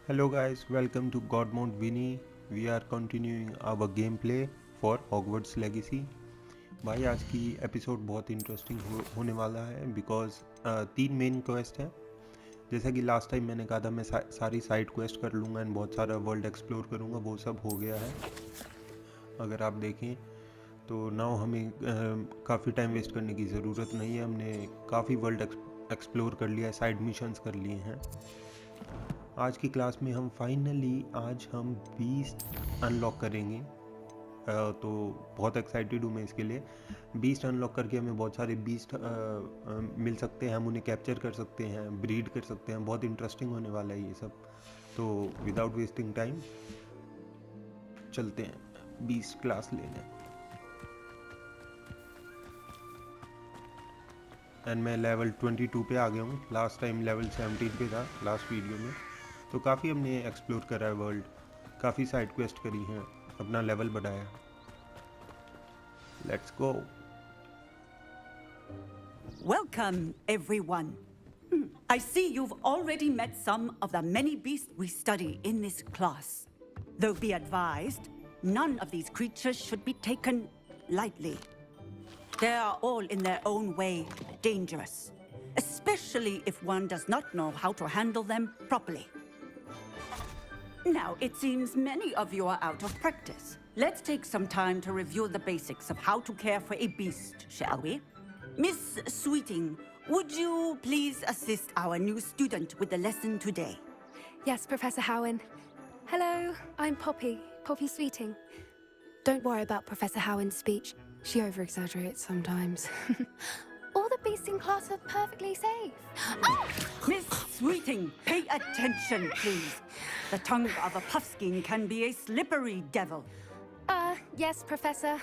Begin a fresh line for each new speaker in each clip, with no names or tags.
Hello guys, welcome to Godmode Vinnie. We are continuing our gameplay for Hogwarts Legacy. भाई आज की episode बहुत interesting होने वाला है बिकॉज तीन मेन क्वेस्ट हैं. जैसा कि लास्ट टाइम मैंने कहा था मैं सारी साइड क्वेस्ट कर लूँगा एंड बहुत सारा वर्ल्ड एक्सप्लोर करूँगा. वो सब हो गया है. अगर आप देखें तो नाउ हमें काफ़ी टाइम वेस्ट करने की ज़रूरत नहीं है. हमने काफ़ी वर्ल्ड एक्सप्लोर कर लिया है, साइड मिशंस कर लिए हैं. आज की क्लास में हम फाइनली आज हम बीस्ट अनलॉक करेंगे. तो बहुत एक्साइटेड हूँ मैं इसके लिए. बीस्ट अनलॉक करके हमें बहुत सारे बीस्ट मिल सकते हैं. हम उन्हें कैप्चर कर सकते हैं, ब्रीड कर सकते हैं. बहुत इंटरेस्टिंग होने वाला है ये सब. तो विदाउट वेस्टिंग टाइम चलते हैं बीस्ट क्लास लेने. एंड मैं लेवल 22 पे आ गया हूँ. लास्ट टाइम लेवल 17 पे था लास्ट वीडियो में. तो काफ़ी हमने एक्सप्लोर करा है वर्ल्ड, काफ़ी साइड क्वेस्ट करी हैं, अपना लेवल बढ़ाया. Let's go.
Welcome, everyone. I see you've already met some of the many beasts we study in this class. Though be advised, none of these creatures should be taken lightly. They are all in their own way dangerous, especially if one does not know how to handle them properly. Now, it seems many of you are out of practice. Let's take some time to review the basics of how to care for a beast, shall we? Miss Sweeting, would you please assist our new student with the lesson today?
Yes, Professor Howen. Hello, I'm Poppy Sweeting. Don't worry about Professor Howen's speech. She over-exaggerates sometimes. All the beasts in class are perfectly safe. Oh!
Miss Sweeting, pay attention, please. The tongue of a puffskein can be a slippery devil.
Yes, Professor.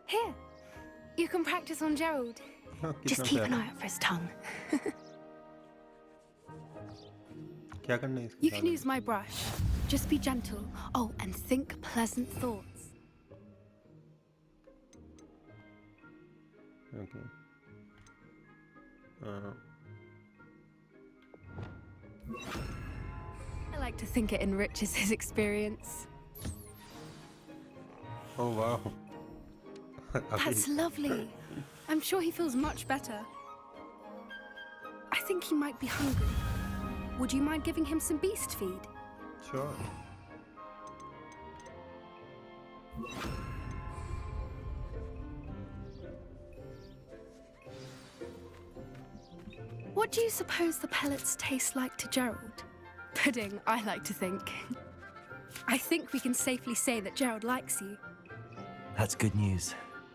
Here, you can practice on Gerald. Just keep an eye out for his tongue.
क्या करना है इसके
You can use my brush. Just be gentle. Oh, and think pleasant thoughts.
Okay.
I like to think it enriches his experience.
Oh wow.
That's lovely. I'm sure he feels much better. I think he might be hungry. Would you mind giving him some beast feed?
Sure.
What do you suppose the pellets taste like to Gerald? Pudding, I like to think. I think we can safely say that Gerald likes you.
That's good news.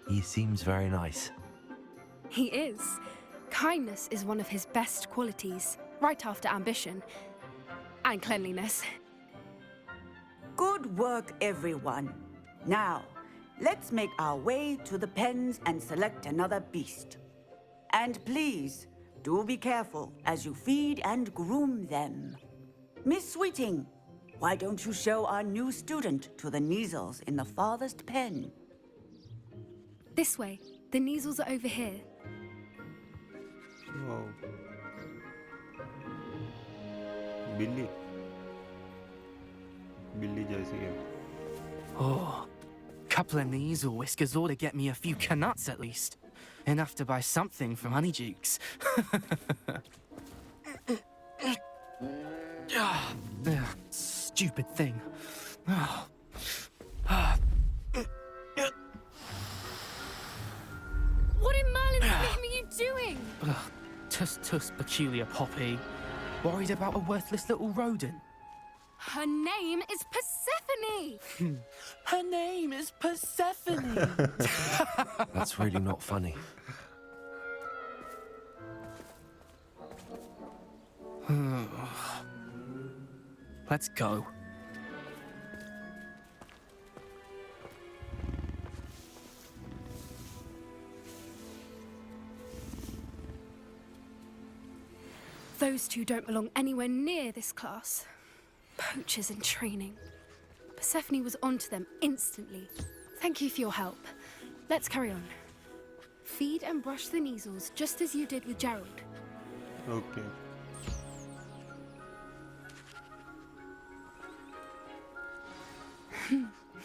He seems very nice.
He is. Kindness is one of his best qualities, right after ambition. And cleanliness.
Good work, everyone. Now, let's make our way to the pens and select another beast. And please, do be careful as you feed and groom them. Miss Sweeting, why don't you show our new student to the Neasels in the farthest pen?
This way. The Neasels are over here.
Wow. बिल्ली जैसी है.
Oh, couple of Neasel whiskers ought to get me a few canuts at least. Enough to buy something from Honeydukes. Stupid thing.
What in Merlin's name are you doing?
Tuss, peculiar Poppy. Worried about a worthless little rodent.
Her name is Persephone!
Her name is Persephone.
That's really not funny.
Let's go.
Those two don't belong anywhere near this class. Poachers in training. Persephone was onto them instantly. Thank you for your help. Let's carry on. Feed and brush the Neasels just as you did with Gerald.
Okay.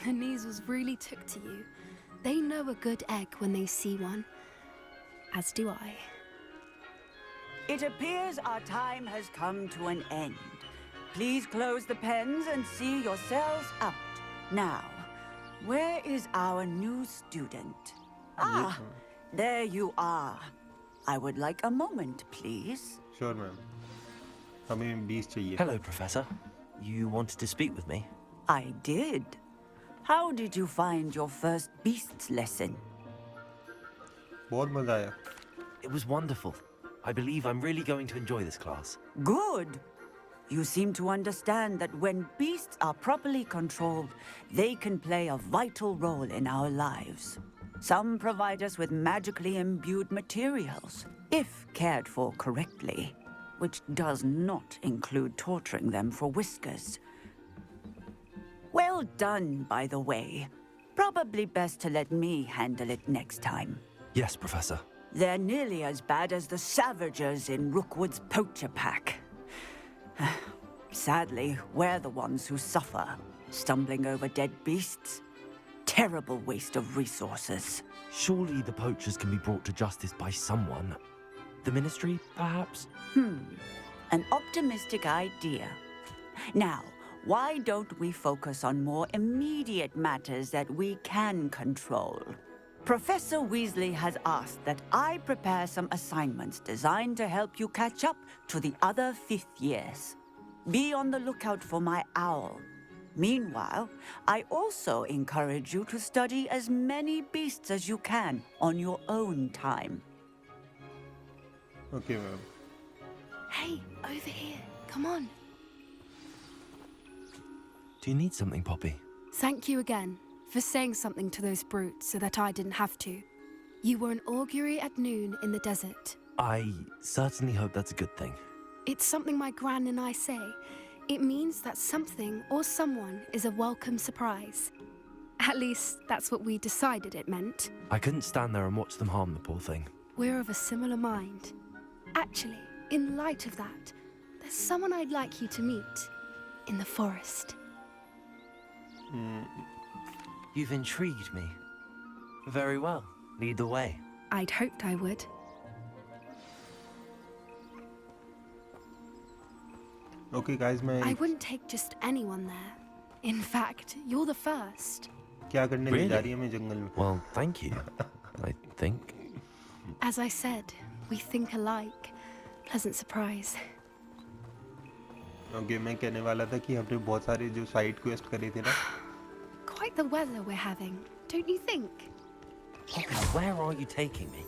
the Neasels really took to you. They know a good egg when they see one. As do I.
It appears our time has come to an end. Please close the pens and see yourselves out. Now, where is our new student? Ah, there you are. I would like a moment, please.
Sure, ma'am. हमें 20 चाहिए.
Hello, Professor. You wanted to speak with me?
I did. How did you find your first beasts lesson?
बहुत मजा आया.
It was wonderful. I believe I'm really going to enjoy this class.
Good. You seem to understand that when beasts are properly controlled, they can play a vital role in our lives. Some provide us with magically imbued materials, if cared for correctly, which does not include torturing them for whiskers. Well done, by the way. Probably best to let me handle it next time.
Yes, Professor.
They're nearly as bad as the Savagers in Rookwood's poacher pack. Sadly, we're the ones who suffer, stumbling over dead beasts. Terrible waste of resources.
Surely the poachers can be brought to justice by someone. The Ministry, perhaps?
An optimistic idea. Now, why don't we focus on more immediate matters that we can control? Professor Weasley has asked that I prepare some assignments designed to help you catch up to the other fifth years. Be on the lookout for my owl. Meanwhile, I also encourage you to study as many beasts as you can on your own time.
Okay, ma'am.
Hey, over here. Come on.
Do you need something, Poppy?
Thank you again for saying something to those brutes so that I didn't have to. You were an augury at noon in the desert.
I certainly hope that's a good thing.
It's something my gran and I say. It means that something or someone is a welcome surprise. At least, that's what we decided it meant.
I couldn't stand there and watch them harm the poor thing.
We're of a similar mind. Actually, in light of that, there's someone I'd like you to meet. In the forest.
You've intrigued me. Very well. Lead the way.
I'd hoped I would.
Okay, guys, मैं
I wouldn't take just anyone there. In fact, you're the first.
क्या करने ले जा
Really?
रही है मैं जंगल में?
Well, thank you. I think.
As I said, we think alike. Pleasant surprise.
Okay, मैं कहने वाला था कि हमने बहुत सारे जो साइड क्वेस्ट करे थे ना.
Quite the weather we're having, don't you think?
Poppy, where are you taking me?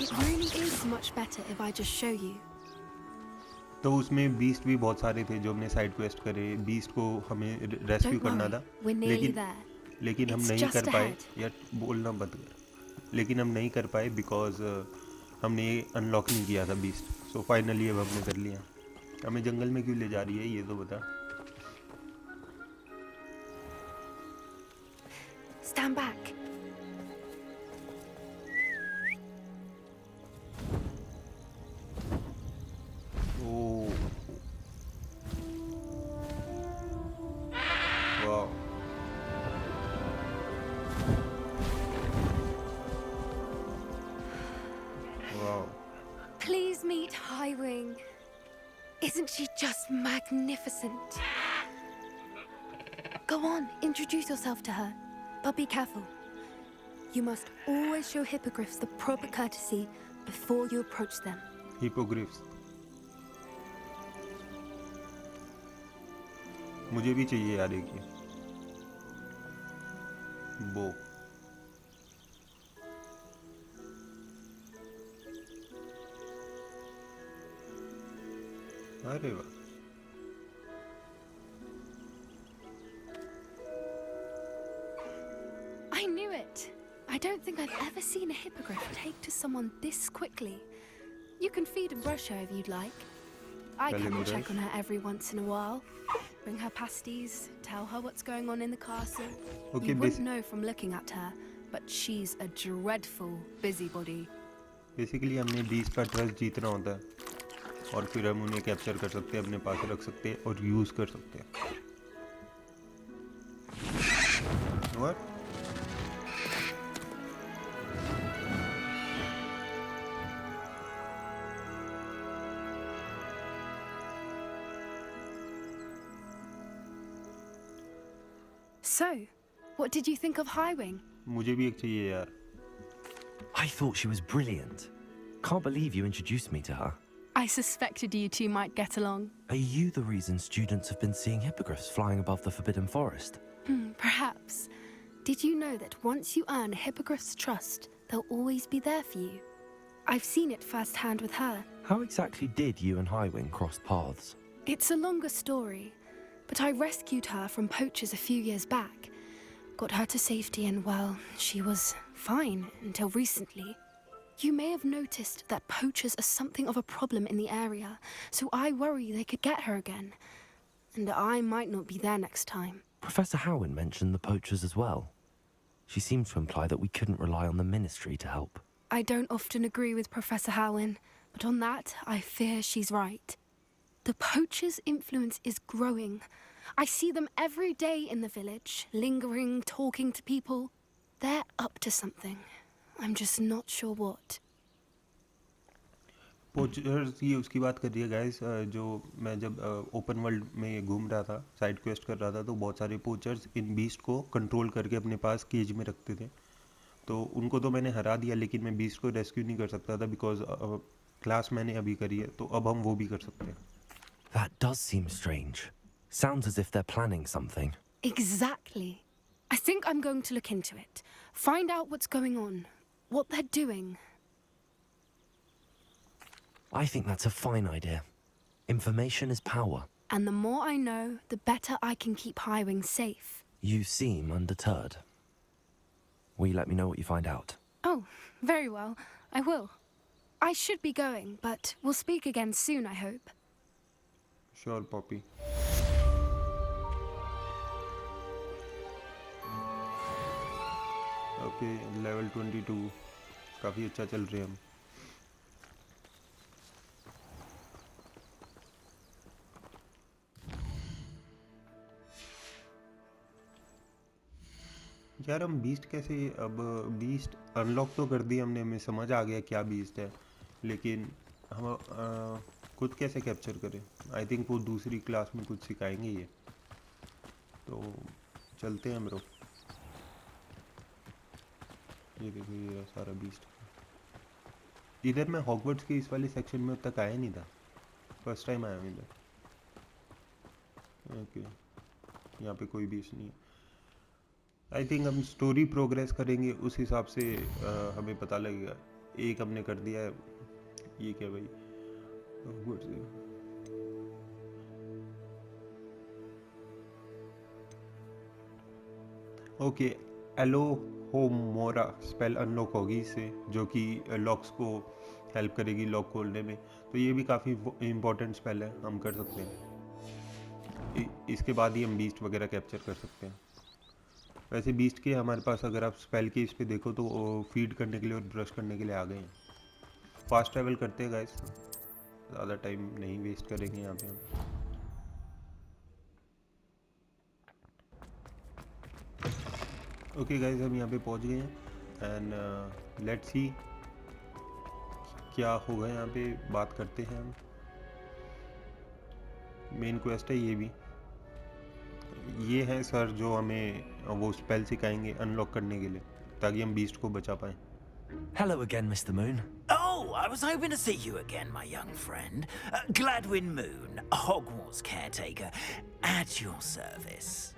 It really is much better if I just show you.
तो उसमें बीस्ट भी बहुत सारे थे जो हमने साइड क्वेस्ट करे. बीस्ट को हमें रेस्क्यू
Don't
करना
worry,
था.
we're nearly there.
लेकिन हम
It's
नहीं
just
कर पाए.
ahead.
यार बोलना बंद कर. लेकिन हम नहीं कर पाए बिकॉज हमने ये अनलॉक नहीं किया था बीस्ट. सो फाइनली अब हमने कर लिया. हमें जंगल में क्यों ले जा रही है ये तो बता.
Stand back.
ओह वाह. वाह.
Please meet Highwing. Isn't she just magnificent? Go on, introduce yourself to her. But be careful. You must always show hippogriffs the proper courtesy before you approach them.
हिपोग्रिफ्स मुझे भी चाहिए यार एक ये. बो. अरे वाह.
I knew it. I don't think I've ever seen a hippogriff take to someone this quickly. You can feed and brush her if you'd like. I
Well,
come and
Brush.
check on her every once in a while. Bring her pasties, tell her what's going on in the castle.
Okay,
You wouldn't
basi-
know from looking at her, but she's a dreadful busybody.
Basically हमने 20 का trust जीतना होता है और फिर हम उन्हें capture कर सकते हैं, अपने पास रख सकते हैं और यूज़ कर सकते हैं. What?
So, what did you think of Highwing?
मुझे भी एक चाहिए यार.
I thought she was brilliant. Can't believe you introduced me to her.
I suspected you two might get along.
Are you the reason students have been seeing hippogriffs flying above the Forbidden Forest?
Perhaps. Did you know that once you earn a hippogriff's trust, they'll always be there for you? I've seen it firsthand with her.
How exactly did you and Highwing cross paths?
It's a longer story, but I rescued her from poachers a few years back. Got her to safety and, well, she was fine until recently. You may have noticed that poachers are something of a problem in the area, so I worry they could get her again. And I might not be there next time.
Professor Howin mentioned the poachers as well. She seemed to imply that we couldn't rely on the Ministry to help.
I don't often agree with Professor Howin, but on that, I fear she's right. The poachers' influence is growing. I see them every day in the village, lingering, talking to people. They're up to something. I'm just not sure what.
Poachers ये उसकी बात कर रही है guys, जो मैं जब open world में घूम रहा था, साइड क्वेस्ट कर रहा था, तो बहुत सारे पोचर्स इन बीस्ट को कंट्रोल करके अपने पास केज में रखते थे. तो उनको तो मैंने हरा दिया, लेकिन मैं बीस्ट को रेस्क्यू नहीं कर सकता था बिकॉज क्लास मैंने अभी करी है, तो अब हम वो भी कर सकते हैं.
That does seem strange. Sounds as if they're planning something.
Exactly. I think I'm going to look into it. Find out what's going on, what they're doing.
I think that's a fine idea. Information is power.
And the more I know, the better I can keep Highwing safe.
You seem undeterred. Will you let me know what you find out?
Oh, very well. I will. I should be going, but we'll speak again soon, I hope.
Sure Poppy. Okay, level 22 काफ़ी अच्छा चल रहे हैं हम. यार हम beast कैसे, अब बीस्ट अनलॉक तो कर दिया हमने, हमें समझ आ गया क्या बीस्ट है, लेकिन हम खुद कैसे कैप्चर करें. आई थिंक वो दूसरी क्लास में कुछ सिखाएंगे ये, तो चलते हैं ब्रो. ये देखो ये सारा बीस्ट. इधर मैं हॉगवर्ट्स के इस वाले सेक्शन में तक आया नहीं था, फर्स्ट टाइम आया हूँ इधर. ओके, यहाँ पे कोई बीस्ट नहीं है. आई थिंक हम स्टोरी प्रोग्रेस करेंगे उस हिसाब से हमें पता लगेगा. एक हमने कर दिया है, ये क्या भाई. ओके, एलो होमोरा स्पेल अनलॉक होगी इससे, जो कि लॉक्स को हेल्प करेगी लॉक खोलने में. तो ये भी काफ़ी इम्पोर्टेंट स्पेल है, हम कर सकते हैं. इसके बाद ही हम बीस्ट वगैरह कैप्चर कर सकते हैं. वैसे बीस्ट के हमारे पास, अगर आप स्पेल के इस पे देखो तो फीड करने के लिए और ब्रश करने के लिए आ गए हैं. फास्ट ट्रैवल करते हैं गाइस, ज़्यादा टाइम नहीं वेस्ट करेंगे यहाँ पे हम. ओके गाइस, हम यहाँ पे पहुँच गए हैं एंड लेट्स सी क्या होगा यहाँ पे. बात करते हैं हम. मेन क्वेस्ट है ये भी. ये है सर जो हमें वो स्पेल सिखाएंगे अनलॉक करने के लिए, ताकि हम बीस्ट को बचा पाएं.
Hello again, Mr. Moon.
Oh, I was hoping to see you again, my young friend. Gladwin Moon, Hogwarts caretaker, at your service.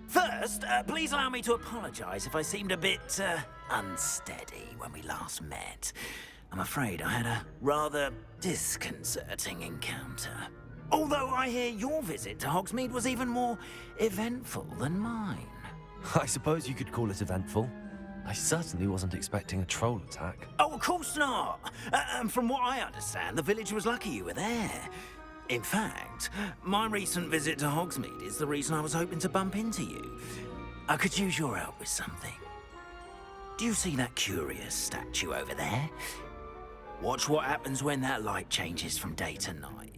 First, please allow me to apologize if I seemed a bit unsteady when we last met. I'm afraid I had a rather disconcerting encounter. Although I hear your visit to Hogsmeade was even more eventful than mine.
I suppose you could call it eventful. I certainly wasn't expecting a troll attack.
Oh, of course not. And from what I understand, the village was lucky you were there. In fact, my recent visit to Hogsmeade is the reason I was hoping to bump into you. I could use your help with something. Do you see that curious statue over there? Watch what happens when that light changes from day to night.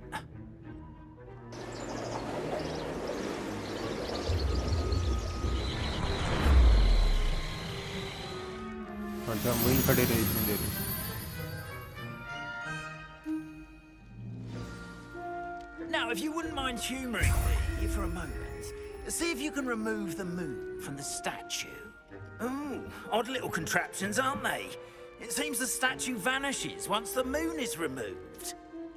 अच्छा हम वहीं खड़े रहे इतनी देर.
Now, if you wouldn't mind humouring me for a moment, see if you can remove the moon from the statue. Ooh, odd little contraptions, aren't they? It seems the statue vanishes once the moon is removed,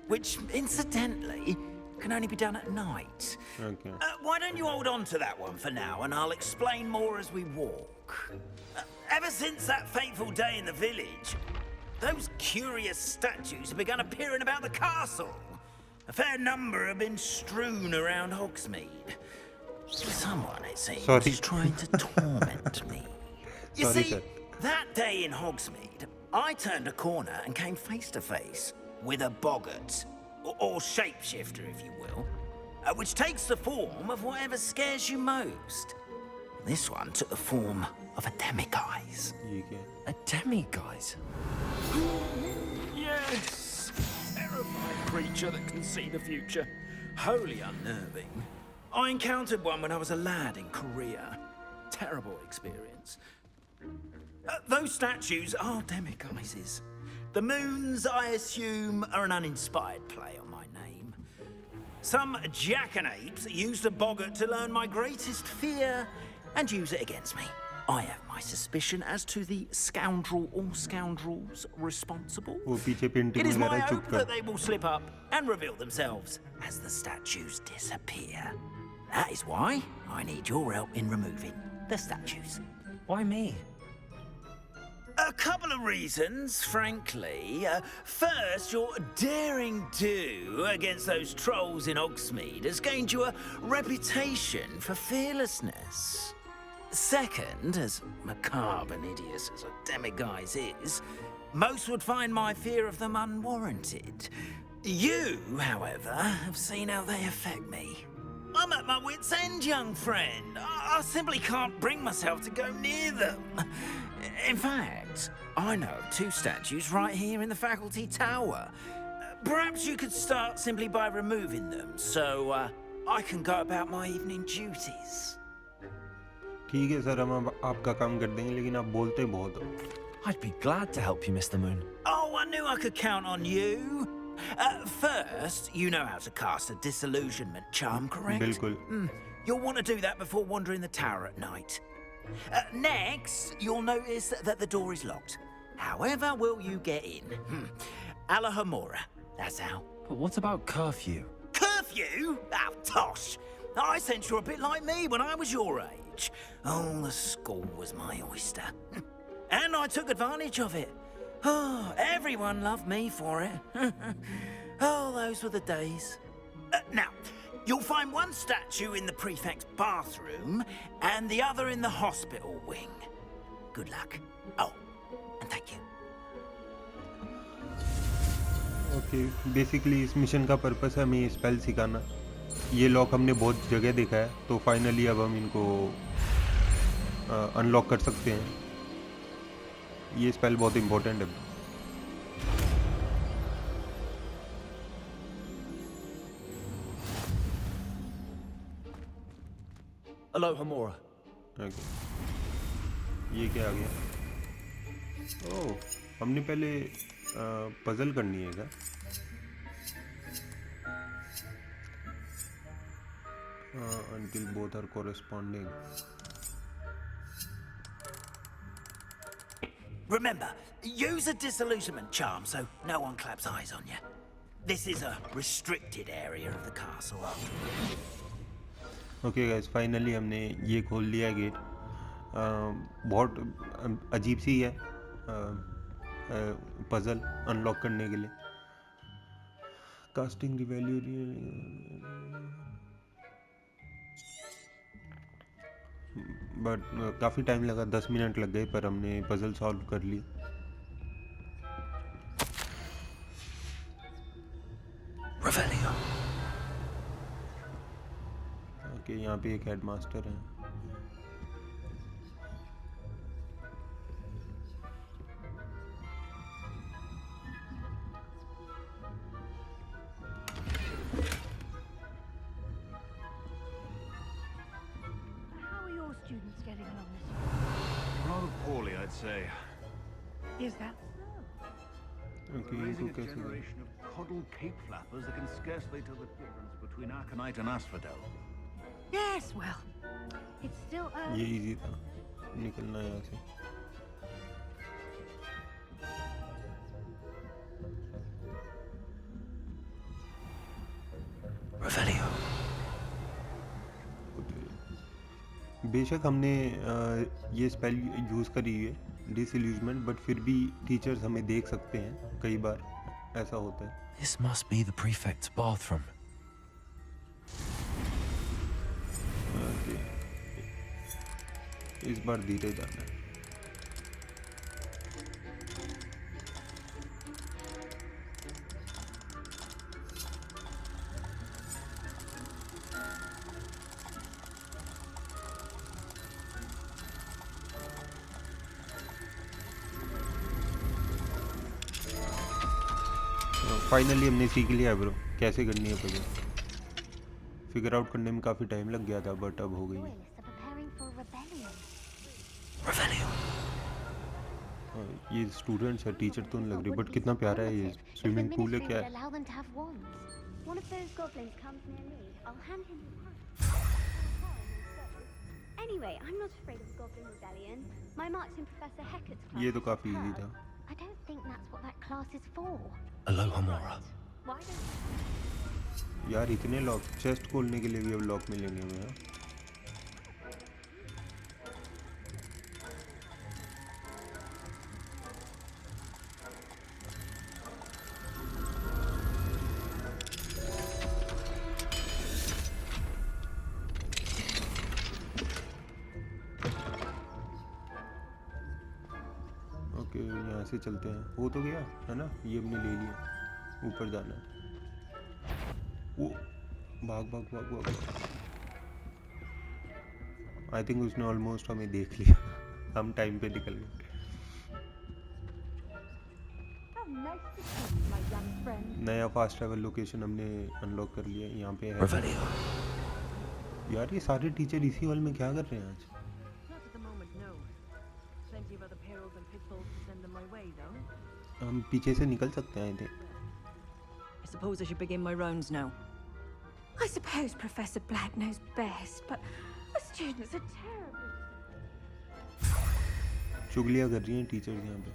which, incidentally, can only be done at night.
Okay.
Why don't you hold on to that one for now, and I'll explain more as we walk. Ever since that fateful day in the village, those curious statues have begun appearing about the castle. A fair number have been strewn around Hogsmeade. Someone, it seems,
Sorry.
is trying to torment me. You
Sorry,
see,
sir.
that day in Hogsmeade, I turned a corner and came face to face with a boggart, or shapeshifter, if you will, which takes the form of whatever scares you most. This one took the form of a demiguise.
ठीक है.
A demiguise?
Yes! Terrifying creature that can see the future. Wholly unnerving. I encountered one when I was a lad in Korea. Terrible experience. Those statues are demiguises. The moons, I assume, are an uninspired play on my name. Some jackanapes used a boggart to learn my greatest fear and use it against me. I have my suspicion as to the scoundrel or scoundrels responsible.
वो पीछे painting
It is
वगैरह
my
है, चुप
hope that
कर.
they will slip up and reveal themselves as the statues disappear. That is why I need your help in removing the statues.
Why me?
A couple of reasons, frankly. First, your daring do against those trolls in Hogsmeade has gained you a reputation for fearlessness. Second, as macabre and hideous as a demiguise is, most would find my fear of them unwarranted. You, however, have seen how they affect me. I'm at my wit's end, young friend. I simply can't bring myself to go near them. In fact, I know of two statues right here in the faculty tower. Perhaps you could start simply by removing them, so I can go about my evening duties.
ठीक है sir, हम आपका काम कर देंगे, लेकिन आप बोलते बहुत हो.
I'd be glad to help you, Mr. Moon.
Oh, I knew I could count on you. First, you know how to cast a disillusionment charm, correct?
बिल्कुल.
You'll want to do that before wandering the tower at night. Next, you'll notice that the door is locked. However will you get in? Alahomora, that's how.
But what about curfew?
Curfew? Oh, tosh. I sense you're a bit like me when I was your age. Oh, the school was my oyster. And I took advantage of it. Oh, everyone loved me for it. Oh, those were the days. Now, you'll find one statue in the prefect's bathroom and the other in the hospital wing. Good luck. Oh, and thank you.
Okay, basically इस mission का purpose है हमें ये spell सिखाना. ये lock हमने बहुत जगह देखा है, तो फाइनली अब हम इनको अनलॉक कर सकते हैं. ये स्पेल बहुत इम्पोर्टेंट है.
Alohomora.
ओके, ये क्या आ गया? ओह, हमने पहले पजल करनी है क्या? Until both are corresponding.
Remember, use a disillusionment charm so no one claps eyes on you. This is a restricted area of the castle after all.
Okay guys, finally हमने ये खोल लिया गेट. बहुत अजीब सी है पजल अनलॉक करने के लिए. कास्टिंग रिवैल्यू, बट काफ़ी टाइम लगा, 10 मिनट लग गए, पर हमने पजल सॉल्व कर ली.
Revelio.
ओके, यहाँ पे एक हेडमास्टर है.
Rather poorly, I'd say. Is that so?
Okay
We're
इनको
raising a
कैसे करें?
generation of coddled cape flappers that can scarcely tell the difference between Aconite and Asphodel.
Yes, well, it's still
ये easy था, निकलना यहाँ से।
Revelio.
बेशक हमने ये स्पेल यूज़ करी है डिसइल्यूजमेंट, बट फिर भी टीचर्स हमें देख सकते हैं, कई बार ऐसा होता है।
This must be the prefect's bathroom.
Okay, इस बार धीरे जाना है। फाइनली हमने सीख लिया ब्रो कैसे करनी है पजल। फिगर आउट करने में काफ़ी टाइम लग गया था, बट अब हो गई है।
Loyalists are preparing for a rebellion.
Revelio.
ये स्टूडेंट्स है, टीचर तो नहीं लग रही, बट कितना प्यारा है ये
If the
स्विमिंग पूल है।
ministry
क्या
would
है?
allow them to have wands. One of those goblins comes near me, I'll hand him the hat. Anyway, I'm not afraid of Goblin Rebellion. My mark's in Professor Hecat's class.
ये तो काफ़ी easy था।
I don't think that's what that class is for.
Aloha Mora.
Why don't
यार इतने lock, chest खोलने के लिए भी अब लॉक मिलेंगे हमें। हाँ? ओके, यहाँ से चलते हैं। हो तो गया है ना, ये हमने ले लिया। ऊपर जाना है। वो भाग भाग भाग भाग। आई थिंक उसने ऑलमोस्ट हमें देख लिया। हम टाइम पे निकल गए।
How nice to see you, my young friend.
नया फास्ट ट्रैवल लोकेशन हमने अनलॉक कर लिया। यहाँ पे है।
Revelio.
यार ये सारे टीचर इसी हॉल में क्या कर रहे हैं आज?
Not at the moment, no. Plenty of other perils and pitfalls to send them my way, though.
हम पीछे से निकल सकते हैं। I think
I suppose I should begin my rounds now.
I suppose Professor Black knows best, but the students are terrible.
चुगलियाँ कर रही हैं teachers यहाँ पे।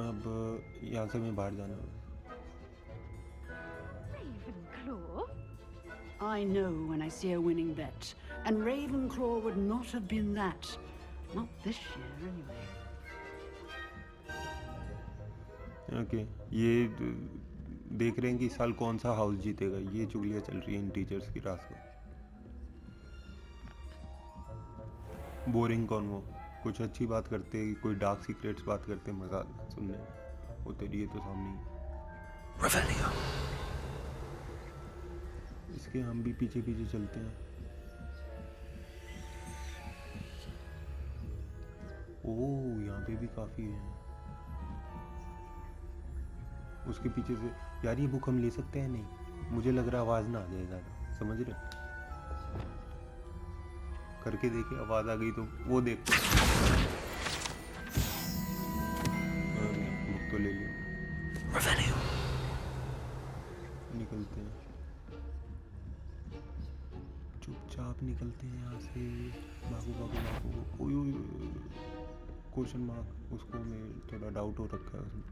अब यहाँ से हमें बाहर जाना है।
Ravenclaw?
I know when I see a winning bet, and Ravenclaw would not have been that. Not this year, anyway.
Okay, ये देख रहे हैं कि इस साल कौन सा हाउस जीतेगा। ये चुगलियाँ चल रही हैं इन टीचर्स की रात को। बोरिंग कौन वो, कुछ अच्छी बात करते, कोई डार्क सीक्रेट्स बात करते, मजा आता है सुनने में। वो तेरी ये तो सामने ही।
Revelio.
इसके हम भी पीछे पीछे चलते हैं। ओह, यहाँ पे भी काफ़ी है। उसके पीछे से यार ये बुक हम ले सकते हैं? नहीं, मुझे लग रहा आवाज़ ना आ जाए ज़्यादा, समझ रहे? करके देखे, आवाज़ आ गई तो वो देख। बुक तो ले लिया।
Revelio.
निकलते हैं, चुपचाप निकलते हैं यहाँ से। भागो भागो भागो। ओए क्वेश्चन मार्क, उसको मैं थोड़ा डाउट हो रखा है उसमें।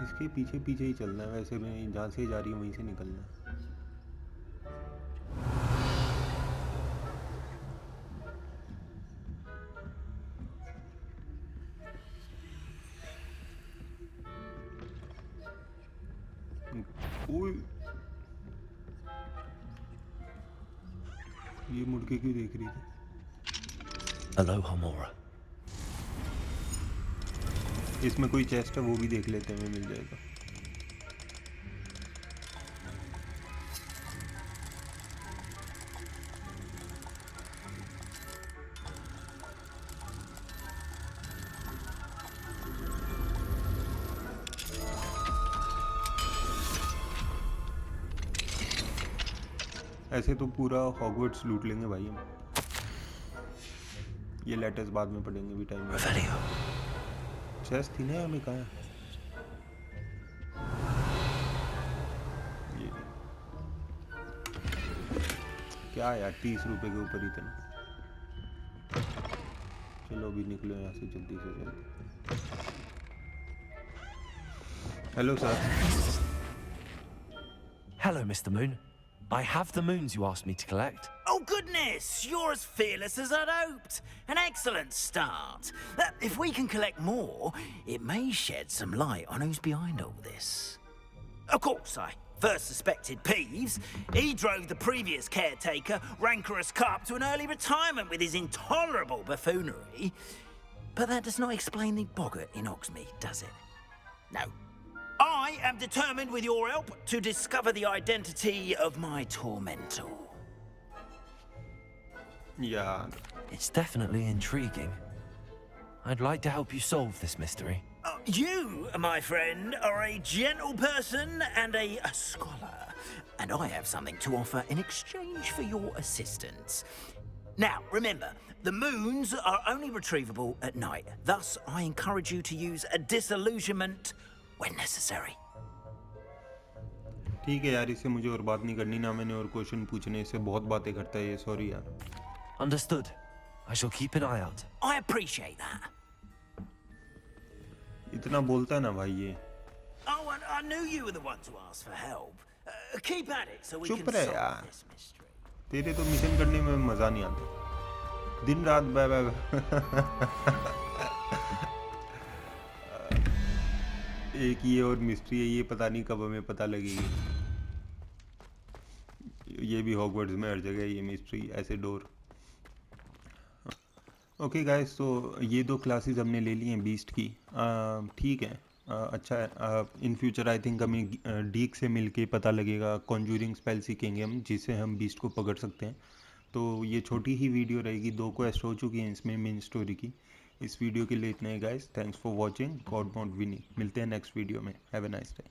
इसके पीछे पीछे ही चलना है। वैसे मैं जहाँ से जा रही हूँ वहीं से निकलना है। ओए, ये मुड़ के क्यों देख रही थी?
Aloha Mora.
इसमें कोई चेस्ट है, वो भी देख लेते हैं, हमें मिल जाएगा। ऐसे तो पूरा हॉगवर्ट्स लूट लेंगे भाई हम। ये लेटर्स बाद में पढ़ेंगे भी टाइम। चेस्ट थी ना हमें कहाँ है? ये क्या यार 30 रुपए के ऊपर इतना। चलो अभी निकलो यहाँ से जल्दी से जल्दी। Hello sir.
Hello, Mr. Moon. I have the moons you asked me to collect.
Oh, goodness! You're as fearless as I'd hoped. An excellent start. If we can collect more, it may shed some light on who's behind all this. Of course, I first suspected Peeves. He drove the previous caretaker, Rancorous Carp, to an early retirement with his intolerable buffoonery. But that does not explain the boggart in Hogsmeade, does it? No. I am determined, with your help, to discover the identity of my tormentor.
Yeah.
It's definitely intriguing. I'd like to help you solve this mystery.
You, my friend, are a gentle person and a scholar, and I have something to offer in exchange for your assistance. Now, remember, the moons are only retrievable at night. Thus, I encourage you to use a disillusionment when necessary.
ठीक है यार, इससे मुझे और बात नहीं करनी ना, मैंने और क्वेश्चन पूछने, इससे बहुत बातें करता है ये। सॉरी यार।
Understood. I shall keep an eye out.
I appreciate that.
इतना बोलता है ना भाई ये।
Oh, and I knew you were the one to ask for help. Keep at it so we
चुप
can
रहे
solve
यार।
this mystery.
तेरे तो मिशन करने में मजा नहीं आता, दिन रात बाय बाय। एक ये और मिस्ट्री है, ये पता नहीं कब हमें पता लगेगी। ये भी हॉगवर्ट्स में हर जगह ये मिस्ट्री, ऐसे डोर। ओके गाइस, तो ये 2 क्लासेस हमने ले ली हैं बीस्ट की। ठीक है, अच्छा है। इन फ्यूचर आई थिंक हमें डीक से मिलके पता लगेगा, कॉन्जूरिंग स्पेल सीखेंगे हम, जिससे हम बीस्ट को पकड़ सकते हैं। तो ये छोटी ही वीडियो रहेगी, 2 क्वेस्ट हो चुकी हैं इसमें मेन स्टोरी की। इस वीडियो के लिए इतना ही गाइस, थैंक्स फॉर वॉचिंग। गॉडमोड विनी। मिलते हैं नेक्स्ट वीडियो में। Have a nice day.